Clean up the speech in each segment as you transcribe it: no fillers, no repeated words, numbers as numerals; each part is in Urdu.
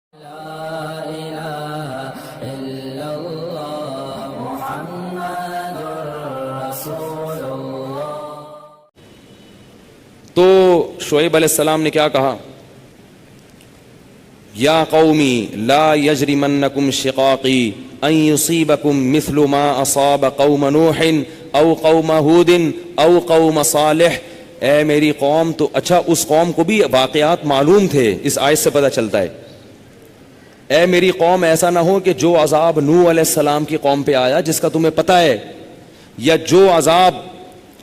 تو شعیب علیہ السلام نے کیا کہا؟ یا قومی لا یجرمنکم شقاقی ان یصیبکم مثل ما اصاب قوم نوح او قوم ہود او قوم صالح. اے میری قوم، تو اچھا اس قوم کو بھی واقعات معلوم تھے، اس آیت سے پتہ چلتا ہے. اے میری قوم، ایسا نہ ہو کہ جو عذاب نوح علیہ السلام کی قوم پہ آیا جس کا تمہیں پتہ ہے، یا جو عذاب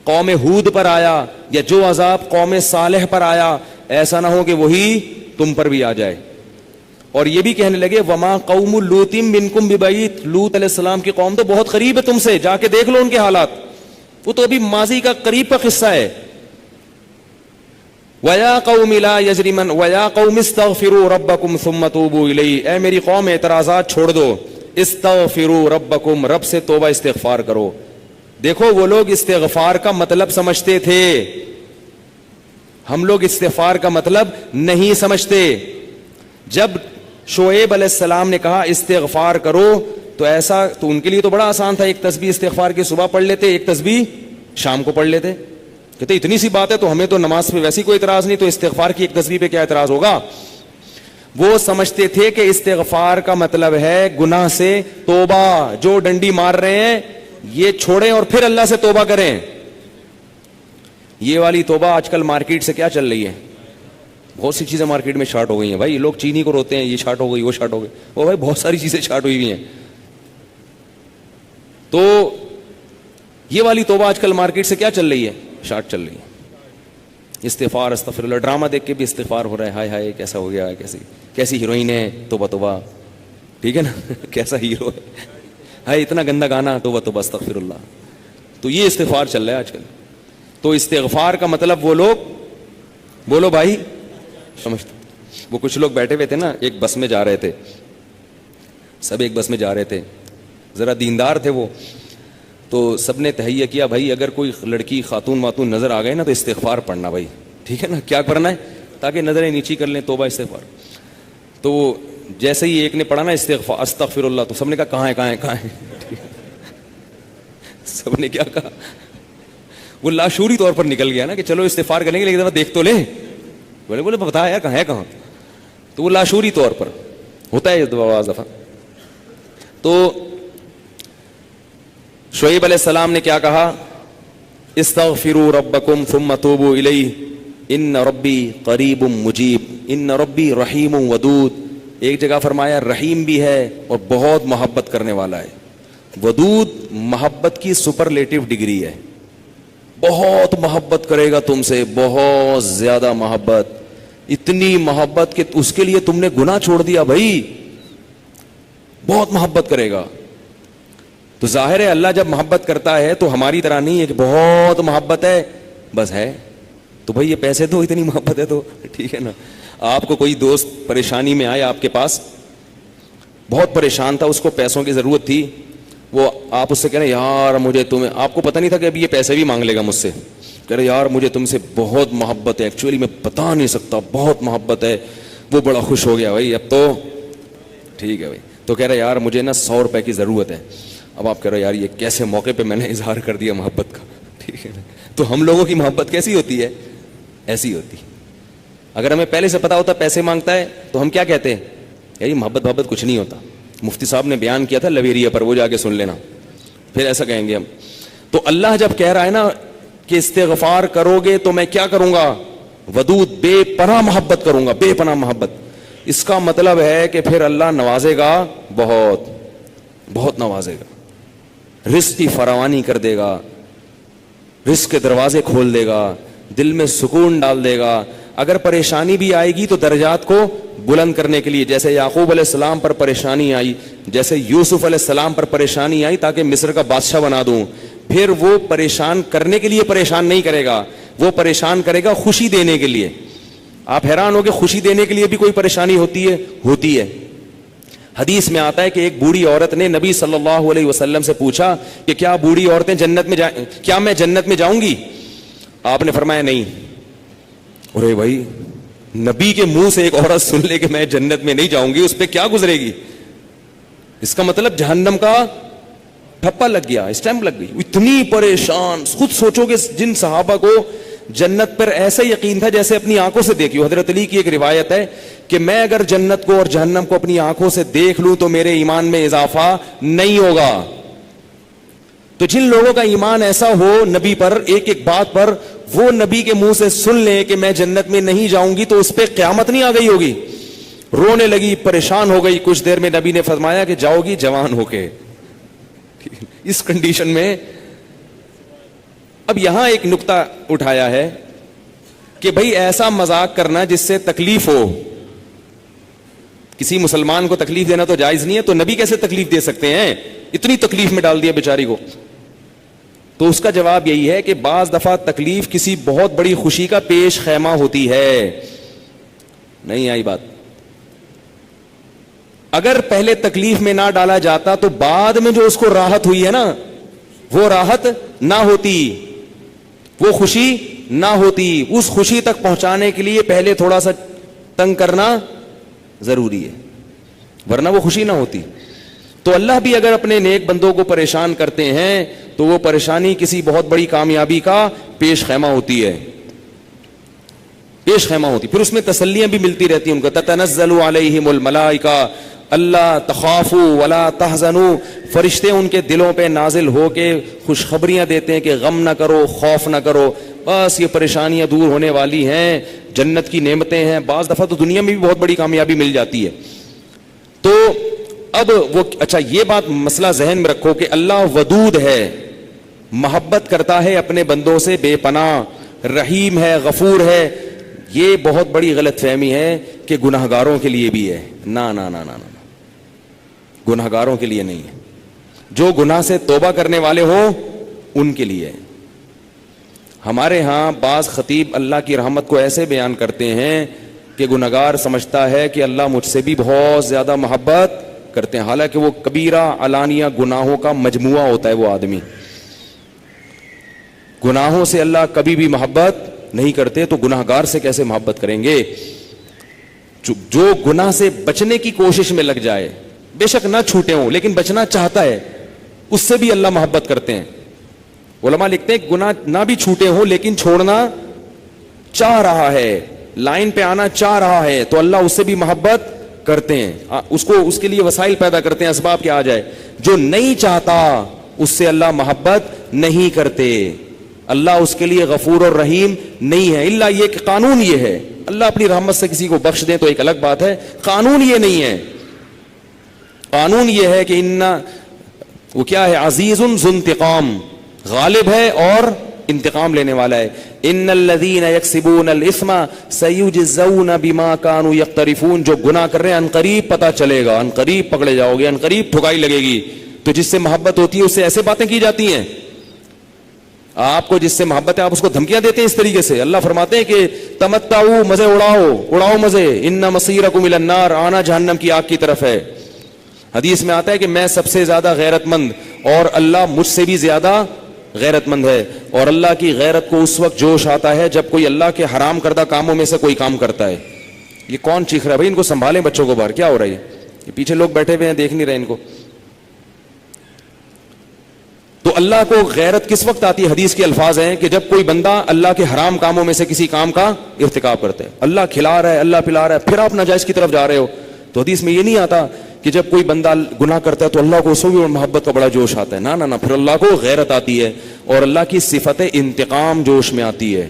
قوم ہود پر آیا، یا جو عذاب قوم صالح پر آیا، ایسا نہ ہو کہ وہی تم پر بھی آ جائے. اور یہ بھی کہنے لگے وما قوم لوط منکم ببعید، لوط علیہ السلام کی قوم تو بہت قریب ہے تم سے، جا کے دیکھ لو ان کے حالات، وہ تو ابھی ماضی کا قریب کا قصہ ہے. وَيَا قَوْمِ لَا يَجْرِمَنْ وَيَا قَوْمِ اسْتَغْفِرُوا رَبَّكُمْ ثُمَّ تُوبُوا إِلَيْهِ. اے میری قوم اعتراضات چھوڑ دو، استغفروا ربکم، رب سے توبہ استغفار کرو. دیکھو وہ لوگ استغفار کا مطلب سمجھتے تھے، ہم لوگ استغفار کا مطلب نہیں سمجھتے. جب شعیب علیہ السلام نے کہا استغفار کرو تو ایسا تو ان کے لیے تو بڑا آسان تھا، ایک تسبیح استغفار کی صبح پڑھ لیتے، ایک تسبیح شام کو پڑھ لیتے. کہتے اتنی سی بات ہے تو ہمیں تو نماز پہ ویسی کوئی اعتراض نہیں، تو استغفار کی ایک تسبیح پہ کیا اعتراض ہوگا. وہ سمجھتے تھے کہ استغفار کا مطلب ہے گناہ سے توبہ، جو ڈنڈی مار رہے ہیں یہ چھوڑیں اور پھر اللہ سے توبہ کریں. یہ والی توبہ آج کل مارکیٹ سے کیا چل رہی ہے، بہت سی چیزیں مارکیٹ میں شارٹ ہو گئی ہیں. بھائی لوگ چینی کو روتے ہیں، یہ شارٹ ہو گئی، وہ شارٹ ہو گئی، وہ بھائی بہت ساری چیزیں شارٹ ہوئی ہوئی ہیں. تو یہ والی توبہ آج کل مارکیٹ سے کیا چل رہی ہے، شارٹ چل رہی ہے. استغفار استغفر اللہ، ڈرامہ دیکھ کے بھی استغفار ہو رہا ہے، ہائے ہائے کیسا ہو گیا، کیسی ہیروئن ہے، توبہ توبہ، ٹھیک ہے نا کیسا ہیرو ہے، ہائے اتنا گندا گانا، توبہ توبہ استغفر اللہ. تو یہ استغفار چل رہا ہے آج کل. تو استغفار کا مطلب وہ لوگ، بولو بھائی سمجھتے. وہ کچھ لوگ بیٹھے ہوئے تھے نا، ایک بس میں جا رہے تھے، سب ایک بس میں جا رہے تھے، ذرا دیندار تھے وہ، تو سب نے تہیہ کیا بھائی اگر کوئی لڑکی خاتون واتون نظر آ گئے نا تو استغفار پڑھنا بھائی، ٹھیک ہے نا، کیا کرنا ہے تاکہ نظریں نیچی کر لیں، توبہ استغفار. تو جیسے ہی ایک نے پڑھا نا استغفار استغفر اللہ، تو سب نے کہا کہاں ہے کہاں ہے کہاں ہے سب نے کیا کہا، وہ لاشعوری طور پر نکل گیا نا کہ چلو استغفار کریں گے لیکن دیکھ تو لیں، بولے بتا یار کہاں ہے کہاں. تو وہ لاشعوری طور پر ہوتا ہے بعض دفعہ. تو شعیب علیہ السلام نے کیا کہا، استغفروا ربکم ثم توبوا الیہ ان ربی قریب مجیب ان ربی رحیم ودود. ایک جگہ فرمایا رحیم بھی ہے اور بہت محبت کرنے والا ہے. ودود محبت کی سپرلیٹو ڈگری ہے، بہت محبت کرے گا تم سے، بہت زیادہ محبت، اتنی محبت کہ اس کے لیے تم نے گناہ چھوڑ دیا بھائی، بہت محبت کرے گا. تو ظاہر ہے اللہ جب محبت کرتا ہے تو ہماری طرح نہیں ہے کہ بہت محبت ہے بس ہے تو بھائی یہ پیسے دو، اتنی محبت ہے تو ٹھیک ہے نا. آپ کو کوئی دوست پریشانی میں آئے آپ کے پاس، بہت پریشان تھا، اس کو پیسوں کی ضرورت تھی، وہ آپ اس سے کہہ رہے یار مجھے تمہیں، آپ کو پتہ نہیں تھا کہ ابھی یہ پیسے بھی مانگ لے گا مجھ سے، کہہ رہے یار مجھے تم سے بہت محبت ہے، ایکچولی میں بتا نہیں سکتا بہت محبت ہے. وہ بڑا خوش ہو گیا بھائی اب تو ٹھیک ہے بھائی. تو کہہ رہے یار مجھے نا 100 روپے کی ضرورت ہے. اب آپ کہہ رہے یار یہ کیسے موقع پہ میں نے اظہار کر دیا محبت کا، ٹھیک ہے نا. تو ہم لوگوں کی محبت کیسی ہوتی ہے، ایسی ہوتی. اگر ہمیں پہلے سے پتا ہوتا پیسے مانگتا ہے تو ہم کیا کہتے ہیں، یار محبت کچھ نہیں ہوتا. مفتی صاحب نے بیان کیا تھا لویریا پر، وہ جا کے سن لینا، پھر ایسا کہیں گے ہم. تو اللہ جب کہہ رہا ہے نا کہ استغفار کرو گے تو میں کیا کروں گا، ودود بے پناہ محبت کروں گا، بے پناہ محبت. اس کا مطلب ہے کہ پھر اللہ نوازے گا، بہت بہت نوازے گا، رزق کی فراوانی کر دے گا، رزق کے دروازے کھول دے گا، دل میں سکون ڈال دے گا. اگر پریشانی بھی آئے گی تو درجات کو بلند کرنے کے لیے، جیسے یعقوب علیہ السلام پر پریشانی آئی، جیسے یوسف علیہ السلام پر پریشانی آئی تاکہ مصر کا بادشاہ بنا دوں، پھر وہ پریشان کرنے کے لیے پریشان نہیں کرے گا، وہ پریشان کرے گا خوشی دینے کے لیے. آپ حیران ہو کہ خوشی دینے کے لیے بھی کوئی پریشانی ہوتی ہے، ہوتی ہے. حدیث میں آتا ہے کہ ایک بوڑھی عورت نے نبی صلی اللہ علیہ وسلم سے پوچھا کہ کیا بوڑھی عورتیں جنت میں کیا میں جنت میں جاؤں گی؟ آپ نے فرمایا نہیں. ارے بھائی نبی کے منہ سے ایک عورت سن لے کہ میں جنت میں نہیں جاؤں گی, اس پہ کیا گزرے گی؟ اس کا مطلب جہنم کا ٹھپا لگ گیا, اسٹیمپ لگ گئی. اتنی پریشان. خود سوچو کہ جن صحابہ کو جنت پر ایسا یقین تھا جیسے اپنی آنکھوں سے دیکھی ہو. حضرت علی کی ایک روایت ہے کہ میں اگر جنت کو اور جہنم کو اپنی آنکھوں سے دیکھ لوں تو میرے ایمان میں اضافہ نہیں ہوگا. تو جن لوگوں کا ایمان ایسا ہو نبی پر, ایک ایک بات پر وہ نبی کے منہ سے سن لیں کہ میں جنت میں نہیں جاؤں گی, تو اس پہ قیامت نہیں آ گئی ہوگی. رونے لگی, پریشان ہو گئی. کچھ دیر میں نبی نے فرمایا کہ جاؤ گی جوان ہو کے. اس کنڈیشن میں اب یہاں ایک نقطہ اٹھایا ہے کہ بھئی ایسا مذاق کرنا جس سے تکلیف ہو. کسی مسلمان کو تکلیف دینا تو جائز نہیں ہے, تو نبی کیسے تکلیف دے سکتے ہیں؟ اتنی تکلیف میں ڈال دیا بیچاری کو. تو اس کا جواب یہی ہے کہ بعض دفعہ تکلیف کسی بہت بڑی خوشی کا پیش خیمہ ہوتی ہے. نہیں آئی بات؟ اگر پہلے تکلیف میں نہ ڈالا جاتا تو بعد میں جو اس کو راحت ہوئی ہے نا, وہ راحت نہ ہوتی, وہ خوشی نہ ہوتی. اس خوشی تک پہنچانے کے لیے پہلے تھوڑا سا تنگ کرنا ضروری ہے, ورنہ وہ خوشی نہ ہوتی. تو اللہ بھی اگر اپنے نیک بندوں کو پریشان کرتے ہیں تو وہ پریشانی کسی بہت بڑی کامیابی کا پیش خیمہ ہوتی ہے, پیش خیمہ ہوتی. پھر اس میں تسلیاں بھی ملتی رہتی ہیں ان کو. تتنزل علیہم الملائکہ اللہ تخافوا ولا تحزنوا, فرشتے ان کے دلوں پہ نازل ہو کے خوشخبریاں دیتے ہیں کہ غم نہ کرو, خوف نہ کرو, بس یہ پریشانیاں دور ہونے والی ہیں, جنت کی نعمتیں ہیں. بعض دفعہ تو دنیا میں بھی بہت بڑی کامیابی مل جاتی ہے. تو اب وہ اچھا یہ بات مسئلہ ذہن میں رکھو کہ اللہ ودود ہے, محبت کرتا ہے اپنے بندوں سے بے پناہ, رحیم ہے, غفور ہے. یہ بہت بڑی غلط فہمی ہے کہ گناہگاروں کے لیے بھی ہے. نا نا نا نا نا, گناہگاروں کے لیے نہیں ہے. جو گناہ سے توبہ کرنے والے ہوں ان کے لیے. ہمارے ہاں بعض خطیب اللہ کی رحمت کو ایسے بیان کرتے ہیں کہ گناہگار سمجھتا ہے کہ اللہ مجھ سے بھی بہت زیادہ محبت کرتے ہیں, حالانکہ وہ کبیرہ علانیہ گناہوں کا مجموعہ ہوتا ہے. وہ آدمی گناہوں سے اللہ کبھی بھی محبت نہیں کرتے, تو گناہگار سے کیسے محبت کریں گے؟ جو گناہ سے بچنے کی کوشش میں لگ جائے, بے شک نہ چھوٹے ہوں لیکن بچنا چاہتا ہے, اس سے بھی اللہ محبت کرتے ہیں. علماء لکھتے ہیں گناہ نہ بھی چھوٹے ہوں لیکن چھوڑنا چاہ رہا ہے, لائن پہ آنا چاہ رہا ہے, تو اللہ اس سے بھی محبت کرتے ہیں. اس کے لیے وسائل پیدا کرتے ہیں, اسباب کے آ جائے. جو نہیں چاہتا اس سے اللہ محبت نہیں کرتے. اللہ اس کے لیے غفور اور رحیم نہیں ہے. الا یہ کہ قانون یہ ہے, اللہ اپنی رحمت سے کسی کو بخش دیں تو ایک الگ بات ہے, قانون یہ نہیں ہے. قانون یہ ہے کہ وہ کیا ہے, عزیز ذو انتقام, غالب ہے اور انتقام لینے والا ہے. ان الذين يكسبون الاثم سيجزون بما كانوا يقترفون, جو گناہ کر رہے ہیں عنقریب پتہ چلے گا, عنقریب پکڑے جاؤ گے, عنقریب ٹھکائی لگے گی. تو جس سے محبت ہوتی ہے اس سے ایسے باتیں کی جاتی ہیں. آپ کو جس سے محبت ہے آپ اس کو دھمکیاں دیتے ہیں اس طریقے سے. اللہ فرماتے ہیں کہ تمتعوا, مزے اڑاؤ مزے, ان مصیرکم الی النار, آنا جہنم کی آگ کی طرف ہے. حدیث میں آتا ہے کہ میں سب سے زیادہ غیرت مند اور اللہ مجھ سے بھی زیادہ غیرت مند ہے. اور اللہ کی غیرت کو اس وقت جوش آتا ہے جب کوئی اللہ کے حرام کردہ کاموں میں سے کوئی کام کرتا ہے. یہ کون چیخ رہا ہے بھائی؟ ان کو سنبھالیں بچوں کو باہر, کیا ہو رہا ہے یہ پیچھے لوگ بیٹھے ہوئے ہیں دیکھ نہیں رہے ان کو. تو اللہ کو غیرت کس وقت آتی ہے؟ حدیث کے الفاظ ہیں کہ جب کوئی بندہ اللہ کے حرام کاموں میں سے کسی کام کا ارتکاب کرتا ہے. اللہ کھلا رہا ہے, اللہ پلا رہا ہے, پھر آپ ناجائز کی طرف جا رہے ہو. تو حدیث میں یہ نہیں آتا کہ جب کوئی بندہ گناہ کرتا ہے تو اللہ کو اس بھی محبت کا بڑا جوش آتا ہے. نہ, پھر اللہ کو غیرت آتی ہے اور اللہ کی صفت انتقام جوش میں آتی ہے.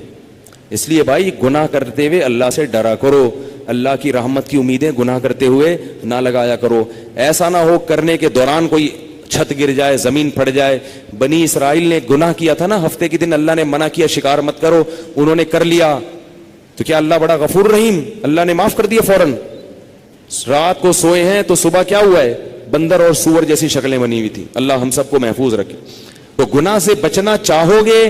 اس لیے بھائی گناہ کرتے ہوئے اللہ سے ڈرا کرو, اللہ کی رحمت کی امیدیں گناہ کرتے ہوئے نہ لگایا کرو. ایسا نہ ہو کرنے کے دوران کوئی چھت گر جائے, زمین پھٹ جائے. بنی اسرائیل نے گناہ کیا تھا نا, ہفتے کے دن اللہ نے منع کیا شکار مت کرو, انہوں نے کر لیا, تو کیا اللہ بڑا غفور رحیم, اللہ نے معاف کر دیا فوراً. رات کو سوئے ہیں تو صبح کیا ہوا ہے, بندر اور سور جیسی شکلیں بنی ہوئی تھی. اللہ ہم سب کو محفوظ رکھے. تو گناہ سے بچنا چاہو گے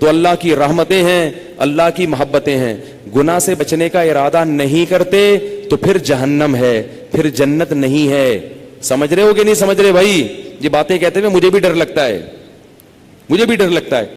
تو اللہ کی رحمتیں ہیں, اللہ کی محبتیں ہیں. گناہ سے بچنے کا ارادہ نہیں کرتے تو پھر جہنم ہے, پھر جنت نہیں ہے. سمجھ رہے ہو کہ نہیں سمجھ رہے بھائی؟ یہ باتیں کہتے ہوئے مجھے بھی ڈر لگتا ہے, مجھے بھی ڈر لگتا ہے.